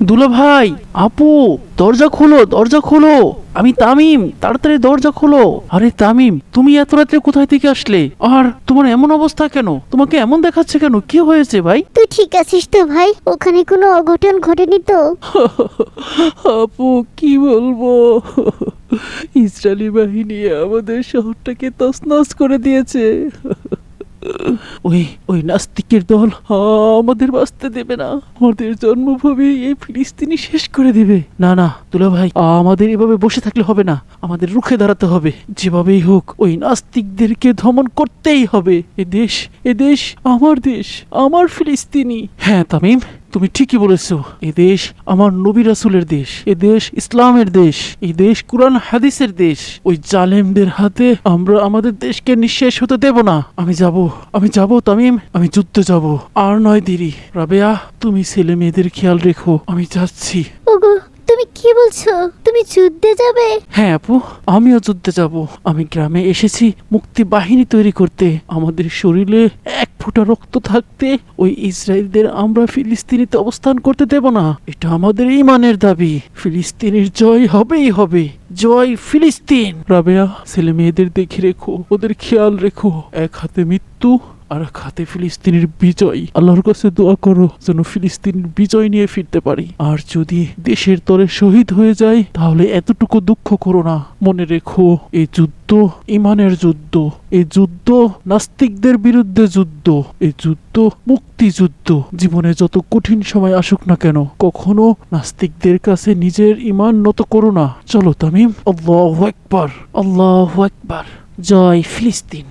দুলা ভাই, আপু, দরজা খোলো, দরজা খোলো। আমি তামিম, তাড়াতাড়ি দরজা খোলো। আরে তামিম, তুমি এত রাত্রে কোথায় থেকে আসলে? আর তোমার এমন অবস্থা কেন? তোমাকে এমন দেখাচ্ছে কেন? কি হয়েছে ভাই? তুই ঠিক আছিস তো ভাই? ওখানে কোনো অঘটন ঘটেনি তো? আপু, কি বলবো, ইসরায়েলি বাহিনী আমাদের শহরটাকে তছনছ করে দিয়েছে। ওই ওই নাস্তিকের দল আমাদের বাঁচতে দেবে না। আমাদের জন্মভূমি এই ফিলিস্তিনি শেষ করে দিবে। না না দুলা ভাই, আমাদের এভাবে বসে থাকলে হবে না। আমাদের রুখে দাঁড়াতে হবে। যেভাবেই হোক ওই নাস্তিকদেরকে দমন করতেই হবে। এ দেশ আমার দেশ, আমার ফিলিস্তিনি। হ্যাঁ তামিম, তুমি ঠিকই বলেছো। এ দেশ আমার নবী রাসূলের দেশ। এ দেশ ইসলামের দেশ। এই দেশ কুরআন হাদিসের দেশ। ওই জালেমদের হাতে আমরা আমাদের দেশকে নিঃশেষ হতে দেব না। আমি যাব তামিম, আমি যুদ্ধে যাব। আর নয় দেরি। রাবেয়া, তুমি ছেলে মেয়েদের খেয়াল রেখো। আমি যাচ্ছি। ওগো, তুমি কি বলছো? তুমি যুদ্ধে যাবে? হ্যাঁ আপু, আমিও যুদ্ধে যাব। আমি গ্রামে এসেছি মুক্তি বাহিনী তৈরি করতে। আমাদের শরীরে এক ফোঁটা রক্ত থাকতে ওই ইসরায়েলদের আমরা ফিলিস্তিনিতে অবস্থান করতে দেব না। এটা আমাদের ঈমানের দাবি। ফিলিস্তিনের জয় হবেই হবে। জয় ফিলিস্তিন। রাবেয়া, ছেলে মেয়েদের দেখে রেখো, ওদের খেয়াল রেখো। এক হাতে মৃত্যু আর এক হাতে ফিলিস্তিনের বিজয়। আল্লাহর কাছে দোয়া করো যেন ফিলিস্তিনের বিজয় নিয়ে ফিরতে পারি। আর যদি দেশের তরে শহীদ হয়ে যায় তাহলে এতটুকু দুঃখ করো না। মনে রেখো, এই যুদ্ধ ইমানের যুদ্ধ। এই যুদ্ধ নাস্তিকদের বিরুদ্ধে যুদ্ধ। এই যুদ্ধ মুক্তিযুদ্ধ। জীবনে যত কঠিন সময় আসুক না কেন, কখনো নাস্তিকদের কাছে নিজের ইমান নত করো না। চলো তামিম, আল্লাহু আকবার, আল্লাহু আকবার। জয় ফিলিস্তিন।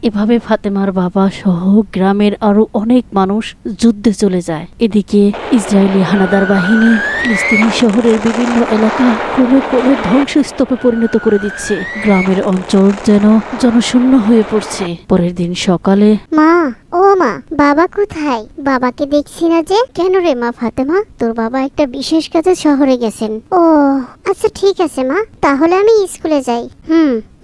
এভাবে ফাতেমার বাবা সহ গ্রামের আরো অনেক মানুষ যুদ্ধে চলে যায়। এদিকে ইসরায়েলি হানাদার বাহিনী ফিলিস্তিনি শহরের বিভিন্ন এলাকা ক্রমে ক্রমে ধ্বংসস্তূপে পরিণত করে দিচ্ছে। গ্রামের অঞ্চল যেন জনশূন্য হয়ে পড়ছে। পরের দিন সকালে মা, ও মা, বাবা কোথায়? বাবাকে দেখছি না যে। কেন রে মা ফাতেমা? তোর বাবা একটা বিশেষ কাজে শহরে গেছেন। ও আচ্ছা, ঠিক আছে মা, তাহলে আমি স্কুলে যাই।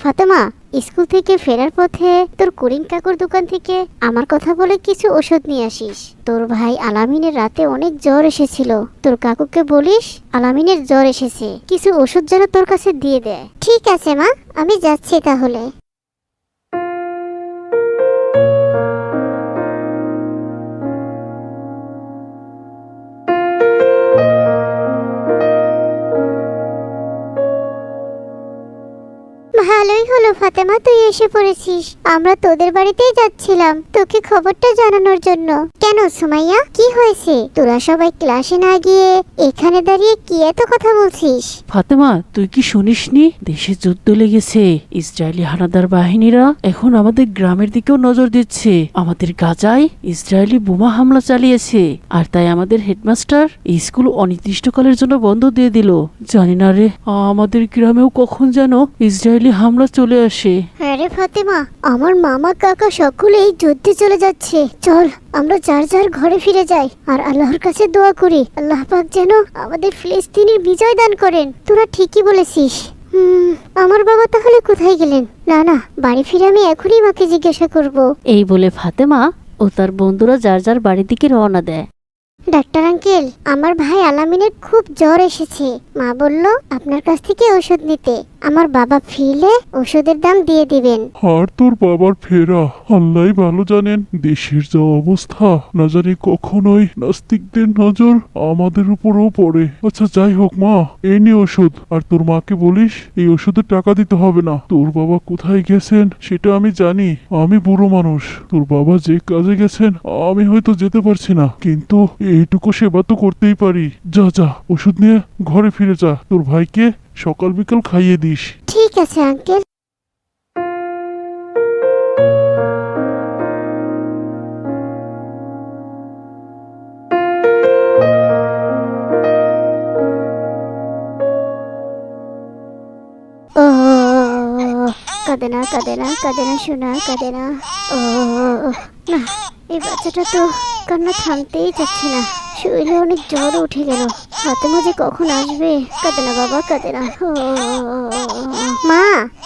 ফাতেমা, স্কুল থেকে ফেরার পথে তোর করিম কাকুর দোকান থেকে আমার কথা বলে কিছু ওষুধ নিয়ে আসিস। তোর ভাই আলামিনের রাতে অনেক জ্বর এসেছিল। তোর কাকুকে বলিস আলামিনের জ্বর এসেছে, কিছু ওষুধ যেন তোর কাছে দিয়ে দেয়। ঠিক আছে মা, আমি যাচ্ছি তাহলে। ভালোই হলো ফাতেমা, তুই এসে পড়েছিস। আমরা তোদের বাড়িতেই যাচ্ছিলাম তোকে খবরটা জানানোর জন্য। কেন সুমাইয়া, কি হয়েছে? তোরা সবাই ক্লাসে না গিয়ে এখানে দাঁড়িয়ে কি এত কথা বলছিস? ফাতেমা, তুই কি শুনিসনি? দেশে যুদ্ধ লেগেছে। ইসরায়েলি হানাদার বাহিনীরা এখন আমাদের গ্রামের দিকেও নজর দিচ্ছে। আমাদের গাজায় ইসরায়েলি বোমা হামলা চালিয়েছে। আর তাই আমাদের হেডমাস্টার এই স্কুল অনির্দিষ্টকালের জন্য বন্ধ দিয়ে দিল। জানি না রে, আমাদের গ্রামেও কখন যেন ইসরায়েলি হামলা চলে আসে। হ্যাঁ রে ফাতেমা, আমার মামা কাকা সকলেই যুদ্ধে চলে যাচ্ছে। চল আমরা যার যার ঘরে ফিরে যাই আর আল্লাহর কাছে দোয়া করি আল্লাহ পাক যেন আমাদের ফিলিস্তিনের বিজয় দান করেন। তোরা ঠিকই বলেছিস। আমার বাবা তাহলে কোথায় গেলেন? না না, বাড়ি ফিরে আমি এখনই মাকে জিজ্ঞাসা করব। এই বলে ফাতেমা ও তার বন্ধুরা যার যার বাড়ির দিকে রওনা দেয়। ডাক্তার আঙ্কেল, আমার ভাই আলামিনের খুব জ্বর এসেছে। মা বলল আপনার কাছ থেকে ওষুধ নিতে। আমার বাবা ফিরলে ওষুধের দাম দিয়ে দিবেন। আর তোর বাবার ফেরা আল্লাহই ভালো জানেন। দেশের যা অবস্থা, না জানি কখনোই নাস্তিকদের নজর আমাদের উপরও পড়ে। আচ্ছা যাই হোক মা, এই নে ওষুধ। আর তোর মাকে বলিস এই ওষুধের টাকা দিতে হবে না। তোর বাবা কোথায় গেছেন সেটা আমি জানি। আমি বুড়ো মানুষ। তোর বাবা যে কাজে গেছেন আমি হয়তো যেতে পারছি না, কিন্তু এইটুকু সেবা তো করতেই পারি। যা যা, ওষুধ নিয়ে ঘরে ফিরে যা। তোর ভাইকে সকাল বিকাল খাইয়ে দিস। ঠিক আছে আঙ্কেল। কাঁদে না কাঁদে না কাঁদে না শোনা, কাঁদে না। ও না, এই বাচ্চাটা তো কান্না থামতেই যাচ্ছে না। শরীরে অনেক জ্বর উঠে গেল। ফাতেমা যে কখন আসবে? কাঁদে না বাবা, কাঁদে না। মা,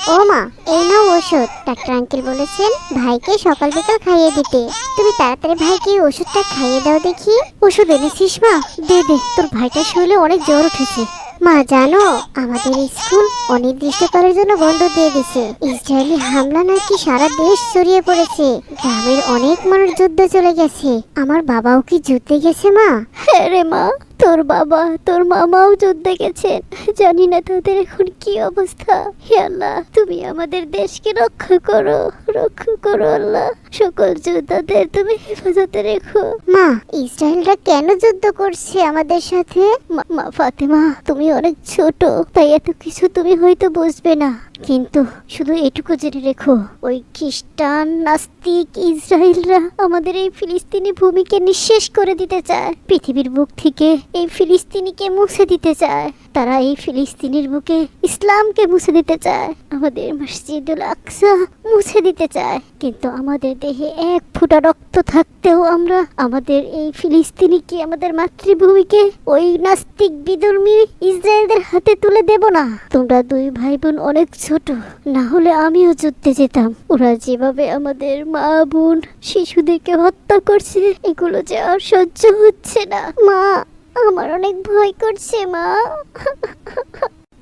ও মা, এই নাও ওষুধ। ডাক্তার আঙ্কেল বলেছেন ভাইকে সকাল বিকাল খাইয়ে দিতে। তুমি তাড়াতাড়ি ভাইকে ওষুধটা খাইয়ে দাও দেখি। ওষুধ এনেছিস মা? দে দে, তোর ভাইটার শরীরে অনেক জ্বর উঠেছে। মা জানো, আমাদের স্কুল অনির্দিষ্টকালের জন্য বন্ধ দিয়ে দিছে। ইসরায়েলি হামলা নাকি সারা দেশ ছড়িয়ে পড়েছে। গ্রামের অনেক মানুষ যুদ্ধে চলে গেছে। আমার বাবাও কি যুদ্ধে গেছে মা? হ্যাঁ রে মা, তোর বাবা তোর মামাও যুদ্ধে গেছেন। জানি না তাদের এখন কি অবস্থা। হে আল্লাহ, তুমি আমাদের দেশকে রক্ষা করো, রক্ষা করো আল্লাহ। সকল যোদ্ধাদের তুমি হেফাজতে রেখো। মা, ইসরায়েলরা কেন যুদ্ধ করছে আমাদের সাথে? মা ফাতেমা, তুমি অনেক ছোট, তাই এত কিছু তুমি হয়তো বুঝবে না, কিন্তু শুধু এটুকু জেনে রেখো, ওই খ্রিস্টান নাস্তিক ইসরায়েলরা আমাদের এই ফিলিস্তিনি ভূমিকে নিঃশেষ করে দিতে চায়। পৃথিবীর বুক থেকে এই ফিলিস্তিনিকে মুছে দিতে চায়। তারা এই ফিলিস্তিনির বুকে ইসলামকে মুছে দিতে চায়, আমাদের মসজিদুল আকসা মুছে দিতে চায়। কিন্তু আমাদের দেহে এক ফোঁটা রক্ত থাকতেও আমরা আমাদের এই ফিলিস্তিনিকে, আমাদের মাতৃভূমিকে ওই নাস্তিক বিধর্মী ইসরায়েলদের হাতে তুলে দেব না। তোমরা দুই ভাই বোন অনেক ছোট, না হলে আমিও যুদ্ধে যেতাম। ওরা যেভাবে আমাদের মা বোন শিশুদেরকে হত্যা করছে, এগুলো যে আর সহ্য হচ্ছে না। মা, আমার অনেক ভয় করছে মা।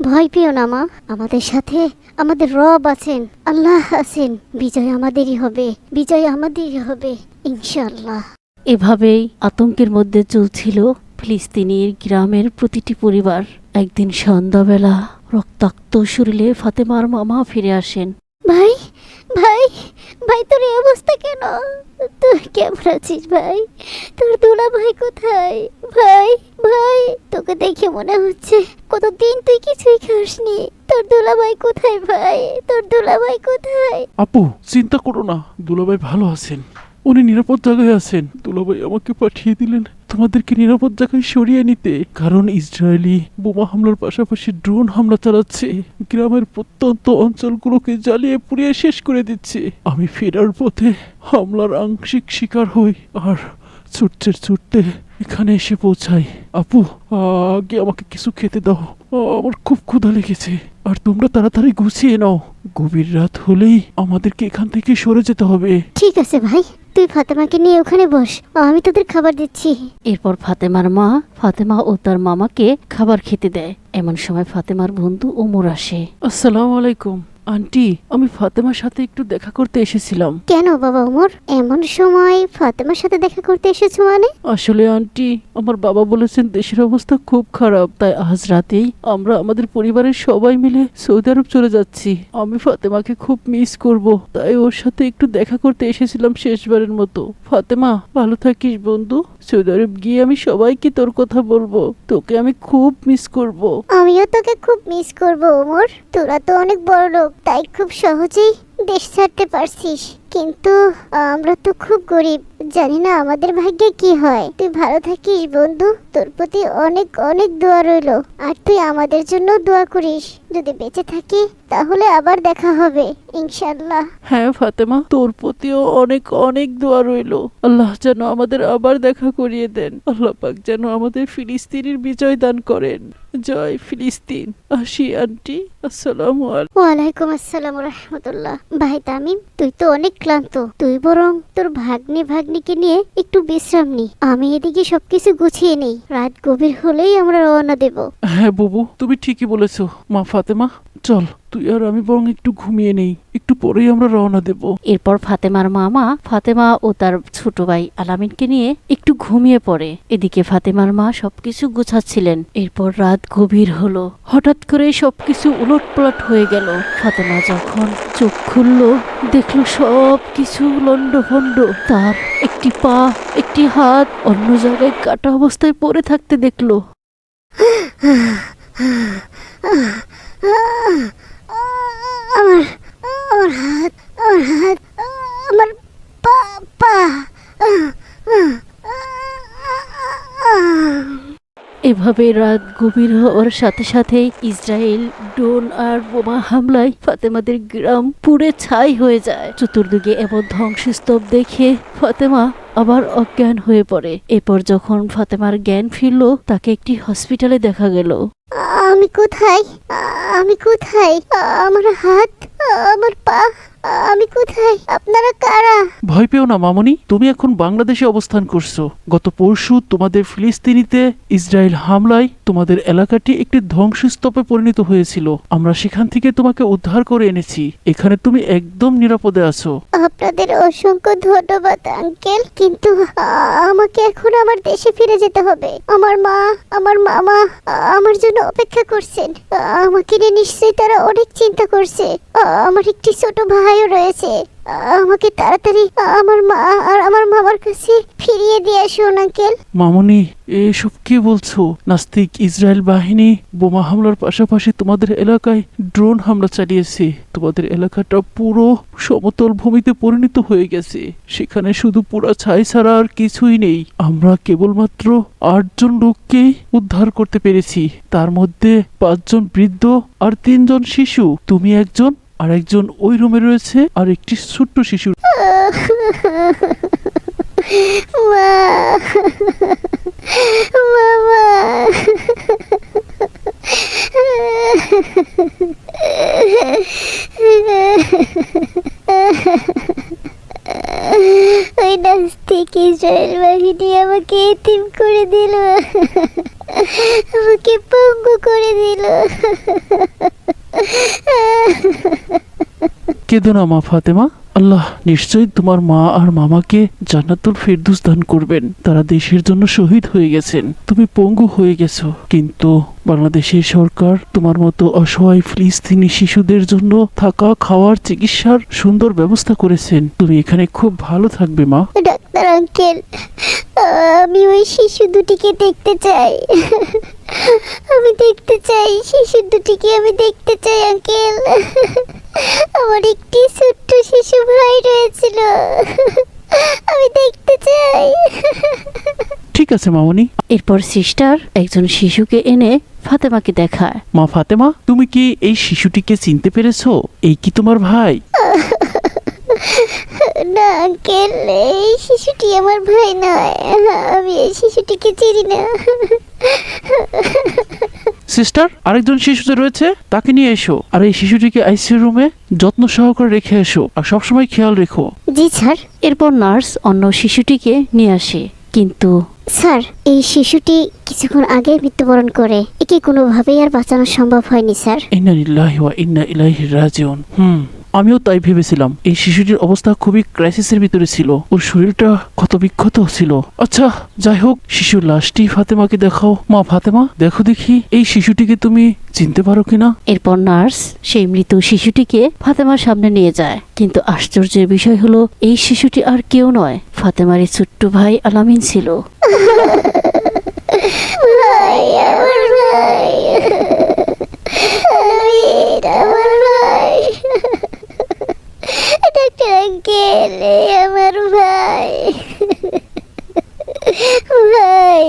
ভয় পেও না মা, আমাদের সাথে আমাদের রব আছেন, আল্লাহ আছেন। বিজয় আমাদেরই হবে, বিজয় আমাদেরই হবে ইনশাআল্লাহ। এভাবেই আতঙ্কের মধ্যে চলছিল ফিলিস্তিনির গ্রামের প্রতিটি পরিবার। একদিন সন্ধ্যাবেলা রক্তাক্ত শরীরে ফাতেমার মামা ফিরে আসেন। ভাই ভাই ভাই, তোর এই অবস্থা কেন? তুই কেমন আছিস ভাই? তোর দুলা ভাই কোথায়? ভাই ভাই, তোকে দেখে মনে হচ্ছে কতদিন তুই কিছুই খাসনি। তোর দুলা ভাই কোথায় ভাই? তোর দুলা ভাই কোথায়? আপু, চিন্তা করো না, দুলাভাই ভালো আছেন, উনি নিরাপদ জায়গায় আছেন। দুলাভাই আমাকে পাঠিয়ে দিলেন তোমাদেরকে নিরাপদ জায়গায় সরিয়ে নিতে, কারণ ইসরায়েলি বোমা হামলার পাশাপাশি ড্রোন হামলা চালাচ্ছে, গ্রামের প্রত্যন্ত অঞ্চলগুলোকে জ্বালিয়ে পুড়িয়ে শেষ করে দিচ্ছে। আমি ফেরার পথে হামলার আংশিক শিকার হই আর ছুটতে এখানে এসে পৌঁছাই। আপু, আগে আমাকে কিছু খেতে দাও, আমার খুব ক্ষুধা লেগেছে। আর তোমরা তাড়াতাড়ি গুছিয়ে নাও, গভীর রাত হলেই আমাদেরকে এখান থেকে সরে যেতে হবে। ঠিক আছে ভাই, তুই ফাতেমাকে নিয়ে ওখানে বস, আমি তোদের খাবার দিচ্ছি। এরপর ফাতেমার মা ফাতেমা ও তার মামাকে খাবার খেতে দেয়। এমন সময় ফাতেমার বন্ধু ওমর আসে। আসসালামু আলাইকুম আন্টি, আমি ফাতেমার সাথে একটু দেখা করতে এসেছিলাম। কেন বাবা ওমর, এমন সময় ফাতেমার সাথে দেখা করতে এসেছো মানে? আসলে আন্টি, আমার বাবা বলেছেন দেশের অবস্থা খুব খারাপ, তাই আজ রাতেই আমরা আমাদের পরিবারের সবাই মিলে সৌদি আরব চলে যাচ্ছি। আমি ফাতেমাকে খুব মিস করব, তাই ওর সাথে একটু দেখা করতে এসেছিলাম শেষবারের মতো। ফাতেমা, ভালো থাকিস বন্ধু। সৌদি আরব গিয়ে আমি সবাইকে তোর কথা বলবো, তোকে আমি খুব মিস করব। আমিও তোকে খুব মিস করব ওমর। তোরা তো অনেক বড় লোক, তাই খুব সহজেই দেশ ছাড়তে পারছিস, কিন্তু আমরা তো খুব গরিব, জানি না আমাদের ভাগ্যে কি হয়। তুই ভালো থাকিস বন্ধু, তোর প্রতি অনেক অনেক দোয়া রইলো। আর তুই আমাদের জন্য দোয়া করিস, যদি বেঁচে থাকি তাহলে আবার দেখা হবে ইনশাআল্লাহ। হ্যাঁ ফাতেমা, তোর প্রতিও অনেক অনেক দোয়া রইলো। আল্লাহ যেন আমাদের আবার দেখা করিয়ে দেন। আল্লাহ পাক যেন আমাদের ফিলিস্তিনের বিজয় দান করেন। জয় ফিলিস্তিন। আসি আন্টি, আসসালামু আলাইকুম। ওয়ালাইকুম আসসালাম রাহমাতুল্লাহ। ভাই তামিম, তুই তো অনেক ক্লান্ত, তুই বরং তোর ভাগ্নিকে নিয়ে একটু বিশ্রাম নি, আমি এদিকে সবকিছু গুছিয়ে নেই। রাত গভীর হলেই আমরা রওনা দেব। হ্যাঁ বুবু, তুমি ঠিকই বলেছো। মা ফাতেমা, চল তুই আর আমি বরং একটু ঘুমিয়ে নেই, একটু পরেই আমরা রওনা দেব। এরপর ফাতেমার মামা ফাতেমা ও তার ছোট ভাই আলামিনকে নিয়ে একটু ঘুমিয়ে পড়ে। এদিকে ফাতেমার মা সবকিছু গোছাচ্ছিলেন। এরপর রাত গভীর হলো, হঠাৎ করে সবকিছু উলটপালট হয়ে গেল। ফাতেমা যখন চোখ খুলল, দেখলো সবকিছু লন্ডভন্ড। তার একটি পা, একটি হাত অন্য জায়গায় কাটা অবস্থায় পড়ে থাকতে দেখলো। আমার আমার হাত, আমার পা পা এভাবে রাত গভীর হওয়ার সাথে সাথে ইসরায়েল ড্রোন আর বোমা হামলায় ফাতেমাদের গ্রাম পুড়ে ছাই হয়ে যায়। চতুর্দিকে এমন ধ্বংসস্তূপ দেখে ফাতেমা আবার অজ্ঞান হয়ে পড়ে। এরপর যখন ফাতেমার জ্ঞান ফিরল, তাকে একটি হসপিটালে দেখা গেল। আমি কোথায়? আমি কোথায়? আমার হাত, আমার পা, আমি কোথায়? আপনারা কারা? ভয় পেও না মামনি, তুমি এখন বাংলাদেশে অবস্থান করছো। গত পরশু তোমাদের ফিলিস্তিনিতে ইসরায়েল হামলায় তোমাদের এলাকাটি একটি ধ্বংসস্তূপে পরিণত হয়েছিল। আমরা সেখান থেকে তোমাকে উদ্ধার করে এনেছি। এখানে তুমি একদম নিরাপদে আছো। আপনাদের অসংখ্য ধন্যবাদ আঙ্কেল, কিন্তু আমাকে এখন আমার দেশে ফিরে যেতে হবে। আমার মা, আমার মামা আমার জন্য অপেক্ষা করছেন। আমাকে নিয়ে নিশ্চয়ই তারা অনেক চিন্তা করছে। আমার একটি ছোট ভাইও রয়েছে। আমাকে তাড়াতাড়ি আমার মা আর আমার মামার কাছে ফিরিয়ে দিয়ে আসুন আঙ্কেল। মামনি, এসব কি বলছো? নাস্তিক ইসরায়েল বাহিনী বোমা হামলার পাশাপাশি তোমাদের এলাকায় ড্রোন হামলা চালিয়েছে। তোমাদের এলাকাটা পুরো সমতল ভূমিতে পরিণত হয়ে গেছে। সেখানে শুধু পুরা ছাই ছাড়া আর কিছুই নেই। আমরা কেবলমাত্র 8 জন লোককে উদ্ধার করতে পেরেছি। তার মধ্যে 5 জন বৃদ্ধ আর 3 জন শিশু। তুমি একজন, আর একজন ওই রুমে রয়েছে, আর একটি ছোট্ট শিশু। মা, মামা, ওই নাস্তিক ইসরায়েল বাহিনী আমাকে এতিম করে দিল, আমাকে পঙ্গু করে দিল। কেঁদো না মা ফাতেমা। আল্লাহ নিশ্চয়ই তোমার মা আর মামাকে জান্নাতুল ফিরদৌস দান করবেন। তারা দেশের জন্য শহীদ হয়ে গেছেন। তুমি পঙ্গু হয়ে গেছো, কিন্তু বাংলাদেশের সরকার তোমার মতো অসহায় ফিলিস্তিনি শিশুদের জন্য থাকা, খাওয়ার, চিকিৎসার সুন্দর ব্যবস্থা করেছেন। তুমি এখানে খুব ভালো থাকবে মা। ডাক্তার আঙ্কেল, আমি ওই শিশু দুটিকে দেখতে চাই। আমি দেখতে চাই, শিশু দুটিকে আমি দেখতে চাই আঙ্কেল। আমার একটি ছোট্ট শিশু ভাই রয়েছিল, আমি দেখতে চাই। ঠিক আছে মামনি। এরপর সিস্টার একজন শিশুকে এনে ফাতেমাকে দেখায়। মা ফাতেমা, তুমি কি এই শিশুটিকে চিনতে পেরেছো? এই কি তোমার ভাই? না আঙ্কেল, এই শিশুটি আমার ভাই নয়। আমি এই শিশুটিকে চিনি না। সিস্টার, আরেকজন শিশু যে রয়েছে তাকে নিয়ে এসো, আর এই শিশুটিকে আইসিইউ রুমে যত্ন সহকারে রেখে এসো, আর সবসময় খেয়াল রেখো। জি স্যার। এরপর নার্স অন্য শিশুটিকে নিয়ে আসে, কিন্তু স্যার, এই শিশুটি কিছুক্ষণ আগে মৃত্যুবরণ করে। একে কোনোভাবেই আর বাঁচানো সম্ভব হয়নি স্যার। ইন্না লিল্লাহি ওয়া ইন্না ইলাইহি রাজিউন। আমিও তাই ভেবেছিলাম। এই শিশুটির অবস্থা খুবই ক্রাইসিসের ভিতরে ছিল। ওর শরীরটা ক্ষতবিক্ষত ছিল। আচ্ছা, যাই হোক, শিশুর লাশটি ফাতেমাকে দেখাও। মা ফাতেমা, দেখো দেখি এই শিশুটিকে তুমি চিনতে পারো কিনা। এরপর নার্স সেই মৃত শিশুটিকে ফাতেমার সামনে নিয়ে যায়, কিন্তু আশ্চর্যের বিষয় হলো এই শিশুটি আর কেউ নয়, ফাতেমার এই ছোট্ট ভাই আলামিন ছিল। ভাই, আমার ভাই, আলামিন, আমার ভাই। ডাক্তার আঙ্কেল, আমার ভাই, ভাই।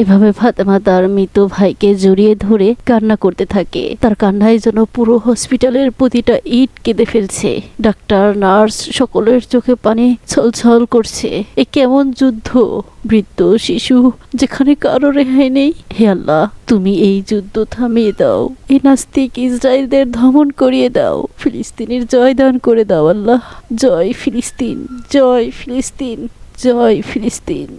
এভাবে ফাতেমা তার মৃত ভাইকে জড়িয়ে ধরে কান্না করতে থাকে। তার কান্নায় যেন পুরো হসপিটালের প্রতিটা ইট কেঁদে ফেলছে। ডাক্তার, নার্স সকলের চোখে পানি ছলছল করছে। এ কেমন যুদ্ধ! বৃদ্ধ, শিশু, যেখানে কারো রেহাই নেই। হে আল্লাহ, তুমি এই যুদ্ধ থামিয়ে দাও। এই নাস্তিক ইসরায়েলদের দমন করিয়ে দাও। ফিলিস্তিনের জয় দান করে দাও আল্লাহ। জয় ফিলিস্তিন, জয় ফিলিস্তিন, জয় ফিলিস্তিন।